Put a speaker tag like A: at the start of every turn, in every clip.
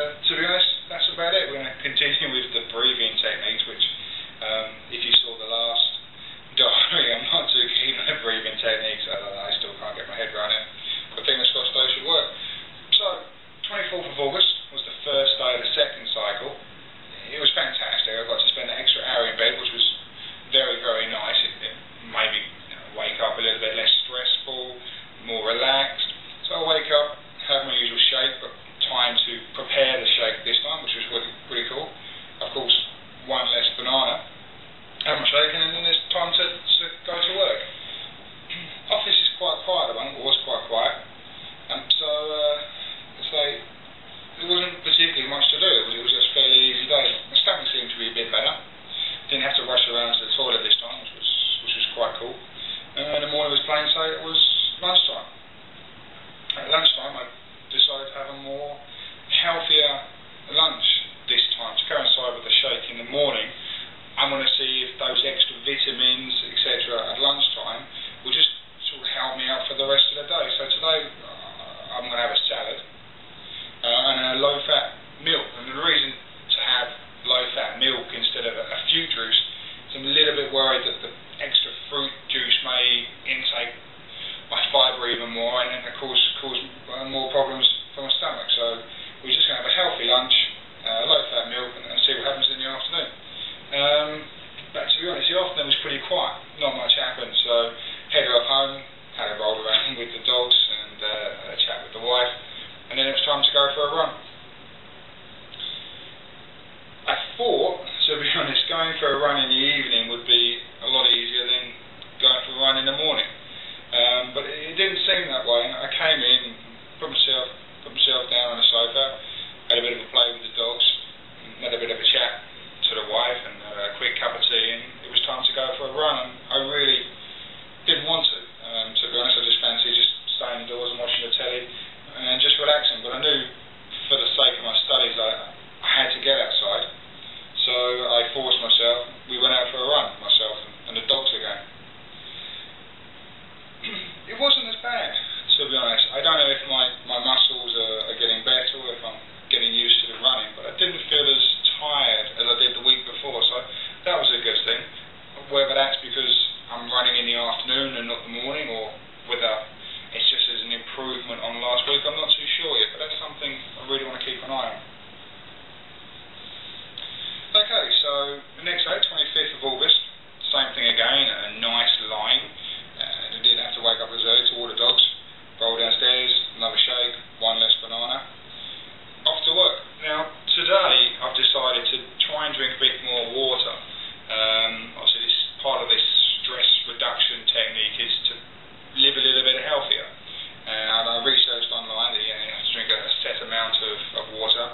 A: to be honest, that's about it. We're going to continue with the breathing techniques, which, if you saw the last diary, I'm not too keen on the breathing techniques. I still can't get my head around it. But fingers crossed those should work. So, 24th of August was the first day of the second cycle. It was fantastic. I got to spend an extra hour in bed, which was very, very nice. It made me wake up a little bit less stressful, more relaxed. So I wake up, have my usual shake, but time to prepare the shake this time, which was really, really cool. Of course, one less banana. Have my shake, and then it's time to go to work. Office is quite quiet at the moment, or was quite quiet. So it wasn't particularly much to do. It was just a fairly easy day. My stomach seemed to be a bit better. Didn't have to rush around to the toilet this time, which was quite cool. And the morning was plain, so it was lunchtime. At lunchtime, I decided to have a more healthier lunch this time to coincide with the shake in the morning. I'm going to see if those extra vitamins, etc., at lunchtime will just sort of help me out for the rest of the day. So today, I'm going to have a salad and a low-fat milk. And the reason to have low-fat milk instead of a fruit juice is I'm a little bit worried that the extra fruit juice may intake my fibre even more, and then of course cause more problems for my stomach. So we're just going to have a healthy lunch, low-fat milk, and see what happens in the afternoon. But to be honest, the afternoon was pretty quiet. Not much happened. So headed off home, had a roll around with the dogs and a chat with the wife, and then it was time to go for a run. I thought, to be honest, going for a run in the evening would be a lot easier than going for a run in the morning. But it didn't seem that way. I came in, put myself down on the sofa, had a bit of a play with the dogs, had a bit of a chat to the wife, and a quick cup of tea, and it was time to go for a run. And I really didn't want to be honest. I just fancied just staying indoors and watching the telly and just relaxing. But I knew, for the sake of my studies, I had to get outside. So I forced myself. We went out for a run, myself and the dogs again. It wasn't as bad, to be honest. I don't know if my muscles are getting better or if I'm getting used to the running, but I didn't feel as tired as I did the week before, so that was a good thing. Whether that's because I'm running in the afternoon and not the morning, or whether it's just as an improvement on last week, I'm not too sure yet, but that's something I really want to keep an eye on. Okay, so the next day, 25th of August, same thing again, a nice line. I didn't have to wake up as early to walk the dogs. Roll downstairs, another shake, one less banana. Off to work. Now, today I've decided to try and drink a bit more water. Obviously, part of this stress reduction technique is to live a little bit healthier. And I researched online that you have to drink a set amount of water,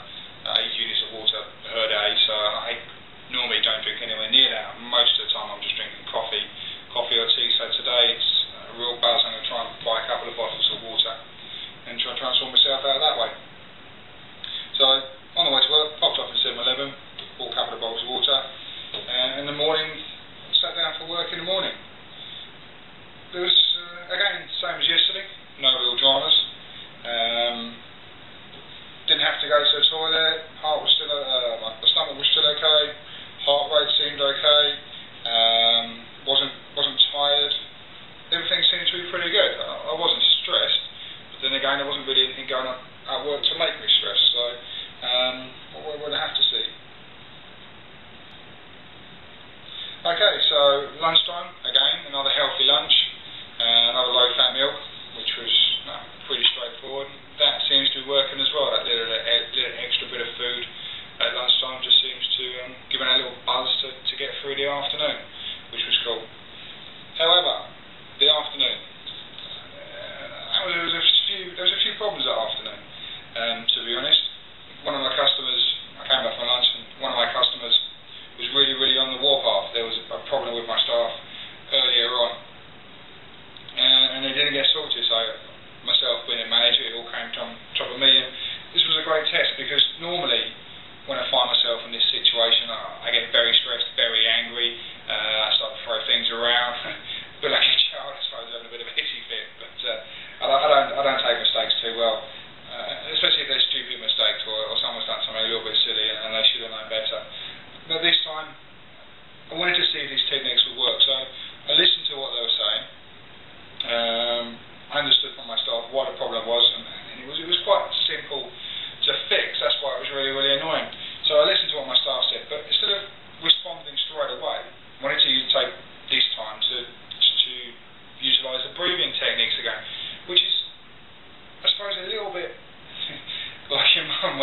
A: 8 units of water per day. So I normally don't drink anywhere near that. Most of the time I'm just drinking coffee or tea. So today it's a real buzz. I'm going to try and buy a couple of bottles of water and try and transform myself out that way. So on the way to work, popped off in 7-Eleven, bought a couple of bottles of water, and in the morning, sat down for work in the morning. There was, again, same as yesterday, no real dramas. Didn't have to go to the toilet, heart was still, my stomach was still okay, heart rate seemed okay, wasn't tired. Everything seemed to be pretty good. I wasn't stressed, but then again, there wasn't really anything going on at work to make me stressed, so we'll have to see. Okay, so lunchtime, again, another healthy lunch, another low-fat milk, which was pretty straightforward. That seems to be working as well. That little extra bit of food at lunchtime just seems to give it a little buzz to get through the afternoon, which was cool. However, the afternoon, there was a few problems that afternoon. To be honest, one of my customers, I came back from lunch, and one of my customers was really, really on the warpath. There was a problem with my staff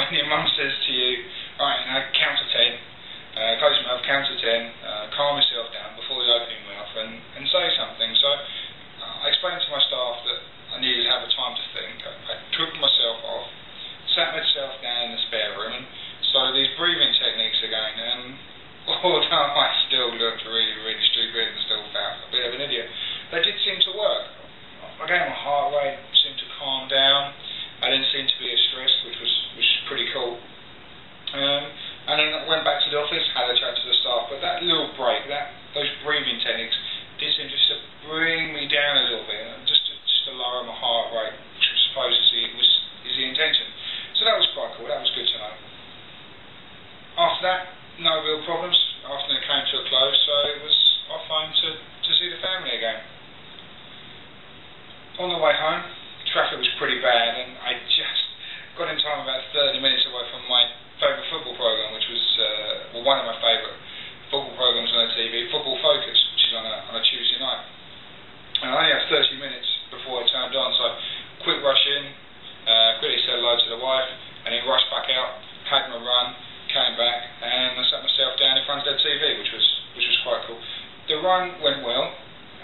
A: when your mum says to you, right, now count to 10, close your mouth, count to 10, calm yourself down before you open your mouth and say something. So I explained to my staff that I needed to have a time to think. I took myself off, sat myself down in the spare room and started these breathing techniques again. And although I still looked really, really stupid and still felt a bit of an idiot, they did seem to work. Again, my heart rate seemed to calm down. I didn't seem to be as stressed, which was pretty cool. And then I went back to the office, had a chat to the staff, but that little break, those breathing techniques did seem just to bring me down a little bit, just to lower my heart rate, which I suppose is the intention. So that was quite cool, that was good to know. After that, no real problems. Afternoon came to a close, so it was off home to see the family again. On the way home, traffic was pretty bad, and I just got in time about 30 minutes away from my favourite football programme, which was one of my favourite football programmes on the TV, Football Focus, which is on a Tuesday night. And I only had 30 minutes before it turned on, so quick rush in, quickly said hello to the wife, and then rushed back out, had my run, came back, and I sat myself down in front of the TV, which was quite cool. The run went well,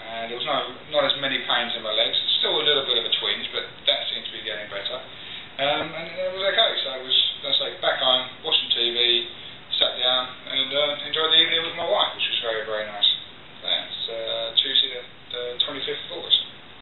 A: and there was not as many pains in my legs. Still a little bit of a twinge, but that seemed to be getting better. And it was